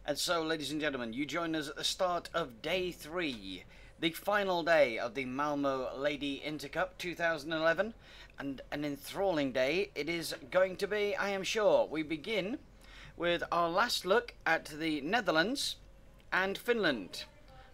And so, ladies and gentlemen, you join us at the start of day 3, the final day of the Malmo Lady Intercup 2011, and an enthralling day it is going to be, I am sure. We begin with our last look at the Netherlands and Finland.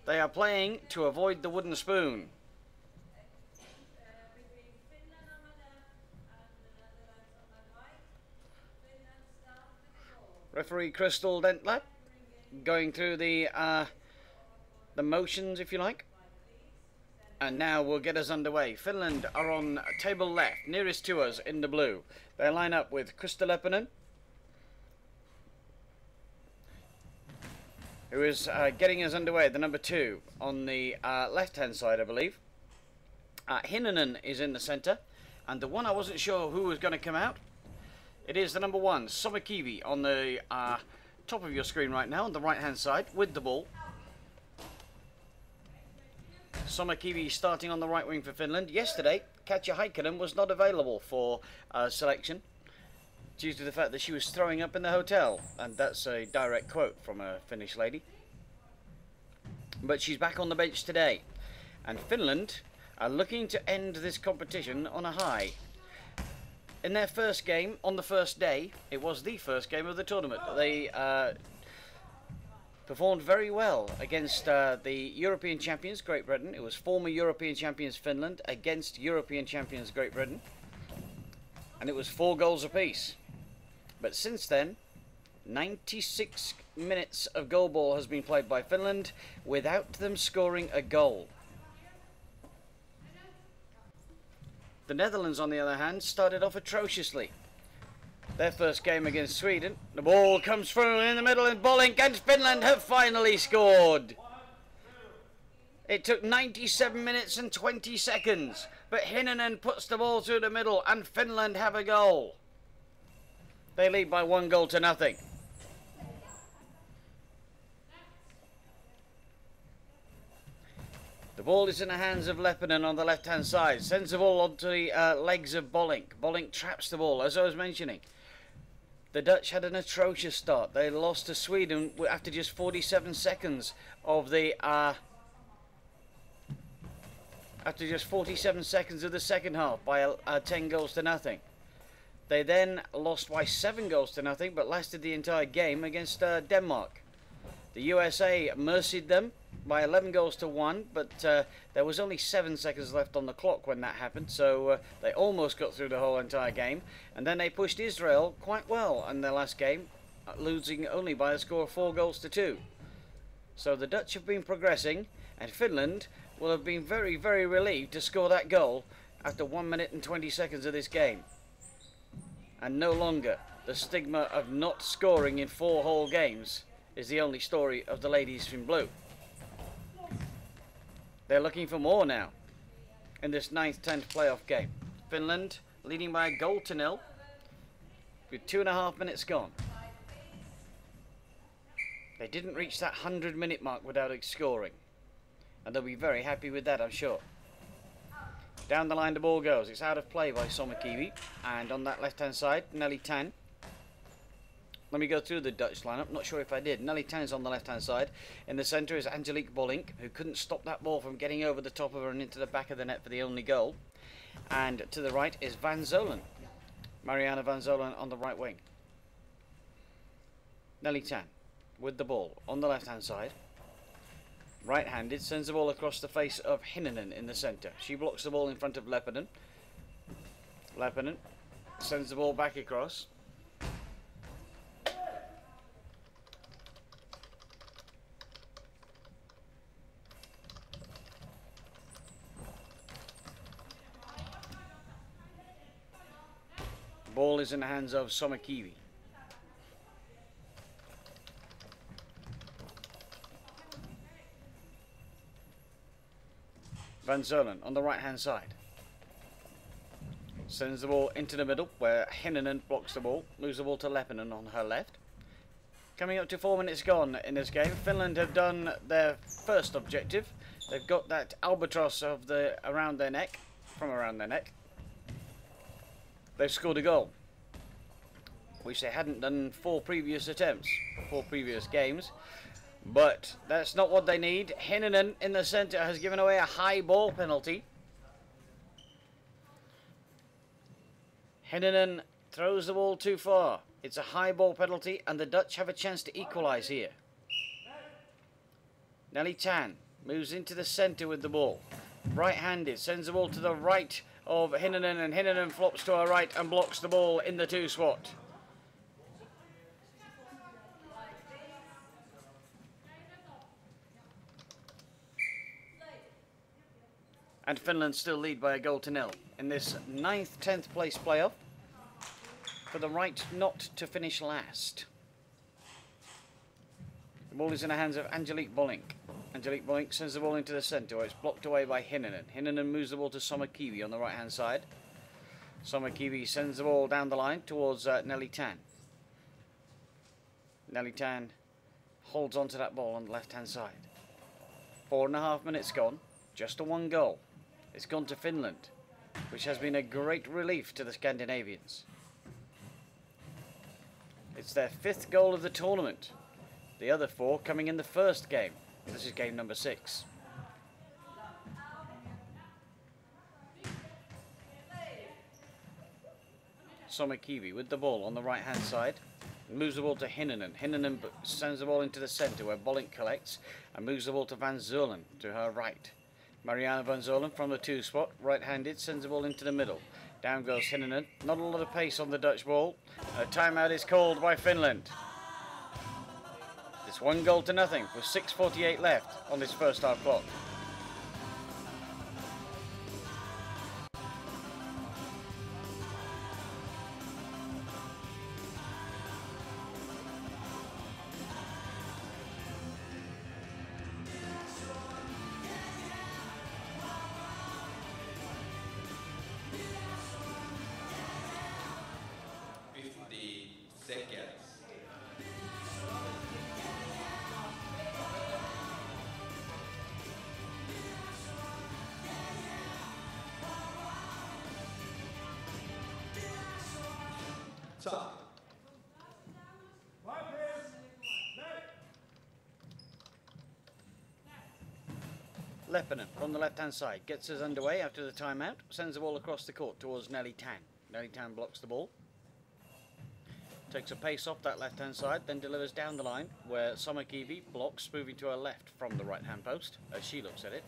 They are playing to avoid the wooden spoon. Referee Crystal Dentler going through the motions, if you like. And now we'll get us underway. Finland are on table left, nearest to us in the blue. They line up with Krista Leppänen, who is getting us underway, the number 2 on the left-hand side, I believe. Hinnanen is in the centre, and the one I wasn't sure who was going to come out, it is the number 1, Somakivi, on the top of your screen right now, on the right-hand side, with the ball. Somakivi starting on the right wing for Finland. Yesterday, Katja Heikkinen was not available for selection due to the fact that she was throwing up in the hotel, and that's a direct quote from a Finnish lady. But she's back on the bench today, and Finland are looking to end this competition on a high. In their first game, on the first day, it was the first game of the tournament. They performed very well against the European champions, Great Britain. It was former European champions Finland against European champions Great Britain, and it was 4 goals apiece. But since then, 96 minutes of goal ball has been played by Finland without them scoring a goal. The Netherlands, on the other hand, started off atrociously. Their first game against Sweden, the ball comes through in the middle and Bolink, and Finland have finally scored. It took 97 minutes and 20 seconds, but Hinnanen puts the ball through the middle and Finland have a goal. They lead by 1 goal to nothing. The ball is in the hands of Leppänen on the left-hand side. Sends the ball onto the legs of Bolink. Bolink traps the ball, as I was mentioning. The Dutch had an atrocious start. They lost to Sweden after just 47 seconds of the second half by 10 goals to nothing. They then lost by 7 goals to nothing, but lasted the entire game against Denmark. The USA mercied them by 11 goals to 1, but there was only 7 seconds left on the clock when that happened, so they almost got through the whole entire game. And then they pushed Israel quite well in their last game, losing only by a score of 4 goals to 2. So the Dutch have been progressing, and Finland will have been very, very relieved to score that goal after 1 minute and 20 seconds of this game. And no longer the stigma of not scoring in 4 whole games is the only story of the ladies in blue. They're looking for more now in this 9th-10th playoff game. Finland leading by a goal to 0 with 2.5 minutes gone. They didn't reach that 100-minute mark without scoring, and they'll be very happy with that, I'm sure. Down the line the ball goes. It's out of play by Somakivi, and on that left-hand side, Nelly Tan. Let me go through the Dutch lineup. Not sure if I did. Nelly Tan is on the left-hand side. In the centre is Angelique Bolink, who couldn't stop that ball from getting over the top of her and into the back of the net for the only goal. And to the right is Van Zolen. Marianne Van Zolen on the right wing. Nelly Tan with the ball on the left-hand side. Right-handed, sends the ball across the face of Hinnanen in the centre. She blocks the ball in front of Leppänen. Leppänen sends the ball back across. Ball is in the hands of Somakivi. Van Zolen on the right hand side. Sends the ball into the middle where Hinnanen blocks the ball. Moves the ball to Leppänen on her left. Coming up to 4 minutes gone in this game. Finland have done their first objective. They've got that albatross of the around their neck. They've scored a goal. which they hadn't done 4 previous attempts, 4 previous games. But that's not what they need. Hinnanen in the centre has given away a high ball penalty. Hinnanen throws the ball too far. It's a high ball penalty, and the Dutch have a chance to equalise here. Nelly Tan moves into the centre with the ball. Right-handed, sends the ball to the right of Hinnanen, and Hinnanen flops to her right and blocks the ball in the 2 spot. And Finland still lead by a goal to nil in this 9th, 10th place playoff for the right not to finish last. The ball is in the hands of Angelique Bolink. Angelique Bolink sends the ball into the centre where it's blocked away by Hinnanen. Hinnanen moves the ball to Somakivi on the right hand side. Somakivi sends the ball down the line towards Nelly Tan. Nelly Tan holds on to that ball on the left hand side. 4.5 minutes gone, just a 1 goal. It's gone to Finland, which has been a great relief to the Scandinavians. It's their 5th goal of the tournament. The other 4 coming in the first game. This is game number 6. Somakivi with the ball on the right hand side. Moves the ball to Hinnanen. Hinnanen sends the ball into the centre where Bolink collects and moves the ball to Van Zeulen to her right. Mariana Van Zeulen from the 2 spot, right-handed, sends the ball into the middle. Down goes Hinnanen. Not a lot of pace on the Dutch ball. A timeout is called by Finland. It's 1 goal to nothing with 6:48 left on this first half clock. Leppänen from the left-hand side gets us underway after the timeout, sends the ball across the court towards Nelly Tan. Nelly Tan blocks the ball, takes a pace off that left-hand side, then delivers down the line where Somakivi blocks, moving to her left from the right-hand post as she looks at it.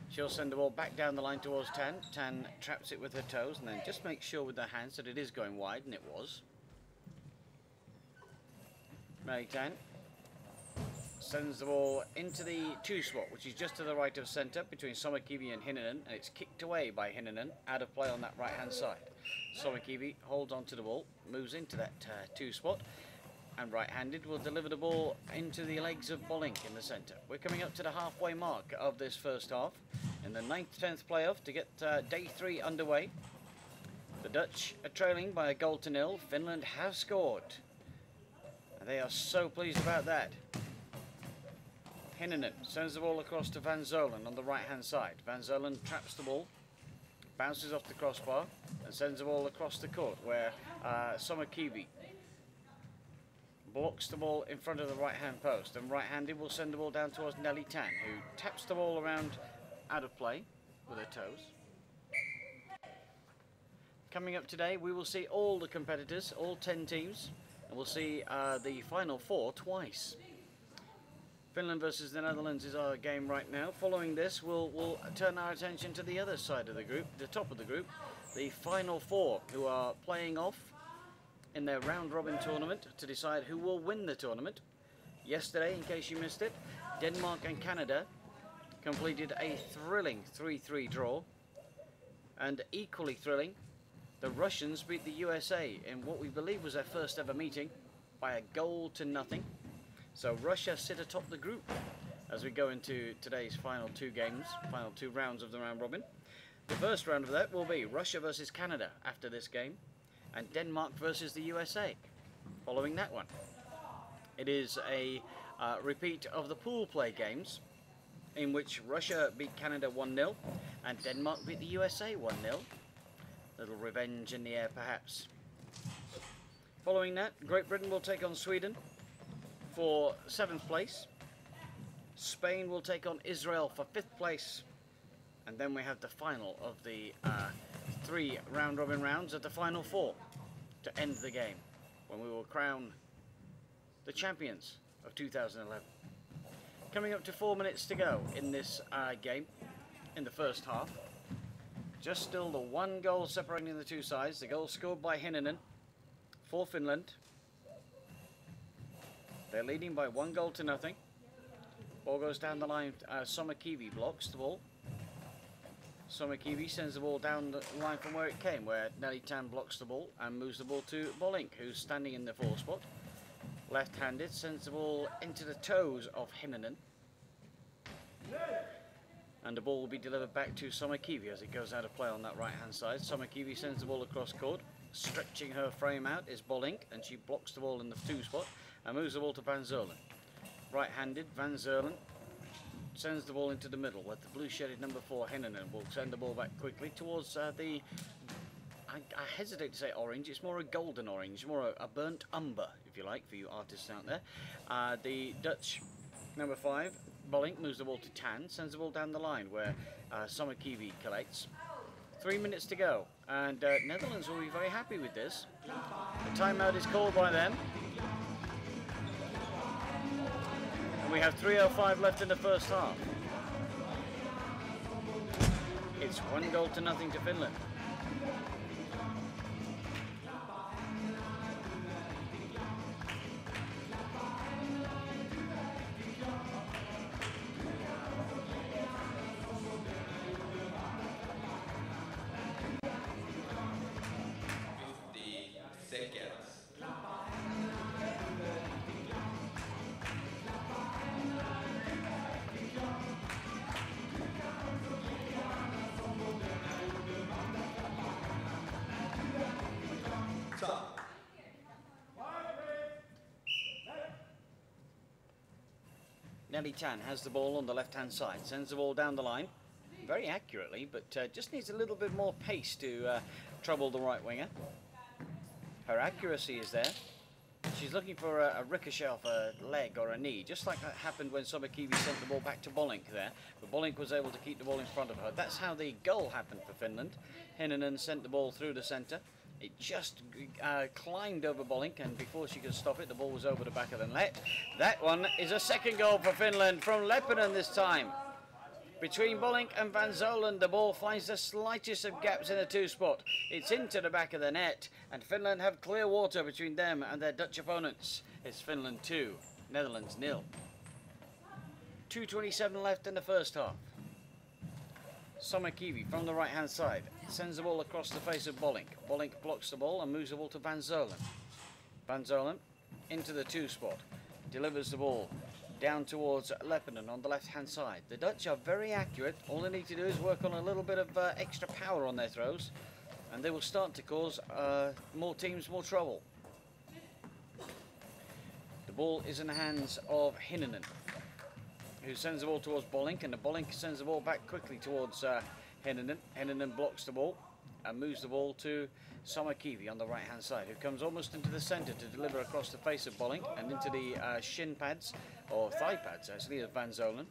She'll send the ball back down the line towards Tan. Tan traps it with her toes and then just makes sure with her hands that it is going wide, and it was. Nelly Tan sends the ball into the 2 spot, which is just to the right of centre between Somakivi and Hinnanen, and it's kicked away by Hinnanen, out of play on that right hand side. Somakivi holds on to the ball, moves into that 2 spot, and right-handed will deliver the ball into the legs of Bolink in the centre. We're coming up to the halfway mark of this first half in the 9th, 10th playoff to get day 3 underway. The Dutch are trailing by a goal to nil. Finland have scored. They are so pleased about that. Hinnanen sends the ball across to Van Zeulen on the right hand side. Van Zeulen traps the ball, bounces off the crossbar and sends the ball across the court where Somakivi blocks the ball in front of the right hand post, and right-handed will send the ball down towards Nelly Tan, who taps the ball around out of play with her toes. Coming up today we will see all the competitors, all 10 teams, and we'll see the final 4 twice. Finland versus the Netherlands is our game right now. Following this, we'll turn our attention to the other side of the group, the top of the group, the final 4, who are playing off in their round-robin tournament to decide who will win the tournament. Yesterday, in case you missed it, Denmark and Canada completed a thrilling 3-3 draw, and equally thrilling, the Russians beat the USA in what we believe was their first ever meeting by a goal to nothing. So Russia sit atop the group as we go into today's final 2 games, final 2 rounds of the round robin. The first round of that will be Russia versus Canada after this game, and Denmark versus the USA following that one. It is a repeat of the pool play games in which Russia beat Canada 1-0 and Denmark beat the USA 1-0. Little revenge in the air perhaps. Following that, Great Britain will take on Sweden for 7th place. Spain will take on Israel for 5th place. And then we have the final of the 3 round-robin rounds of the final 4 to end the game, when we will crown the champions of 2011. Coming up to 4 minutes to go in this game, in the first half. Just still the 1 goal separating the two sides. The goal scored by Heinonen for Finland. They're leading by 1 goal to nothing. Ball goes down the line. Somakivi blocks the ball. Somakivi sends the ball down the line from where it came, where Nelly Tan blocks the ball and moves the ball to Bolink, who's standing in the 4 spot. Left-handed, sends the ball into the toes of Heinonen. And the ball will be delivered back to Somakivi as it goes out of play on that right-hand side. Somakivi sends the ball across court. Stretching her frame out is Bolink, and she blocks the ball in the 2 spot and moves the ball to Van Zerlen. Right-handed, Van Zerlen sends the ball into the middle, where the blue-shaded number 4 Heinonen will send the ball back quickly towards the... I hesitate to say orange, it's more a golden orange, more a burnt umber, if you like, for you artists out there. The Dutch number 5, Bolink, moves the ball to Tan, sends the ball down the line, where Somakivi collects. 3 minutes to go, and Netherlands will be very happy with this. The timeout is called by them. And we have 3:05 left in the first half. It's 1 goal to nothing to Finland. Nelly Tan has the ball on the left-hand side, sends the ball down the line, very accurately, but just needs a little bit more pace to trouble the right winger. Her accuracy is there. She's looking for a ricochet off a leg or a knee, just like that happened when Somakivi sent the ball back to Bolink there, but Bolink was able to keep the ball in front of her. That's how the goal happened for Finland. Heinonen sent the ball through the centre. It just climbed over Bolink, and before she could stop it, the ball was over the back of the net. That one is a 2nd goal for Finland from Leppänen this time. Between Bolink and Van Zolen, the ball finds the slightest of gaps in the 2 spot. It's into the back of the net, and Finland have clear water between them and their Dutch opponents. It's Finland 2, Netherlands 0. 2:27 left in the first half. Somakivi from the right-hand side sends the ball across the face of Bolink. Bolink blocks the ball and moves the ball to Van Zolen. Van Zolen into the 2 spot, delivers the ball down towards Leppänen on the left-hand side. The Dutch are very accurate. All they need to do is work on a little bit of extra power on their throws, and they will start to cause more teams more trouble. The ball is in the hands of Heinonen, who sends the ball towards Bolink, and the Bolink sends the ball back quickly towards Heinonen. Heinonen blocks the ball and moves the ball to Somakivi on the right-hand side, who comes almost into the centre to deliver across the face of Bolink and into the shin pads, or thigh pads actually, of Van Zolen.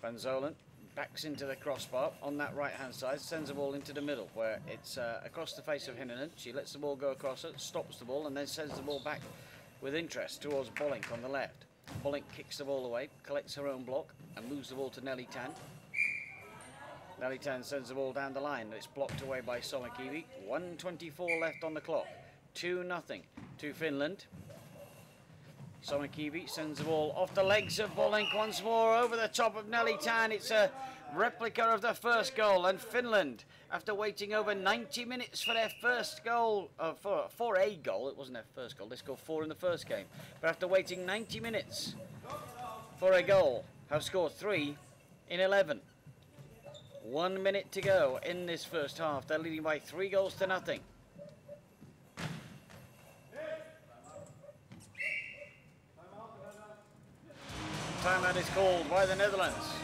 Van Zolen backs into the crossbar on that right-hand side, sends the ball into the middle, where it's across the face of Heinonen. She lets the ball go across it, stops the ball, and then sends the ball back with interest towards Bolink on the left. Bolink kicks the ball away, collects her own block, and moves the ball to Nelly Tan. Nelly Tan sends the ball down the line. It's blocked away by Somakivi. 1:24 left on the clock. 2-0 to Finland. Somakivi sends the ball off the legs of Bolink once more over the top of Nelly Tan. It's a replica of the first goal, and Finland, after waiting over 90 minutes for their first goal, for a goal, it wasn't their first goal, they scored 4 in the first game, but after waiting 90 minutes for a goal, have scored 3 in 11. 1 minute to go in this first half. They're leading by 3 goals to nothing. Timeout is called by the Netherlands.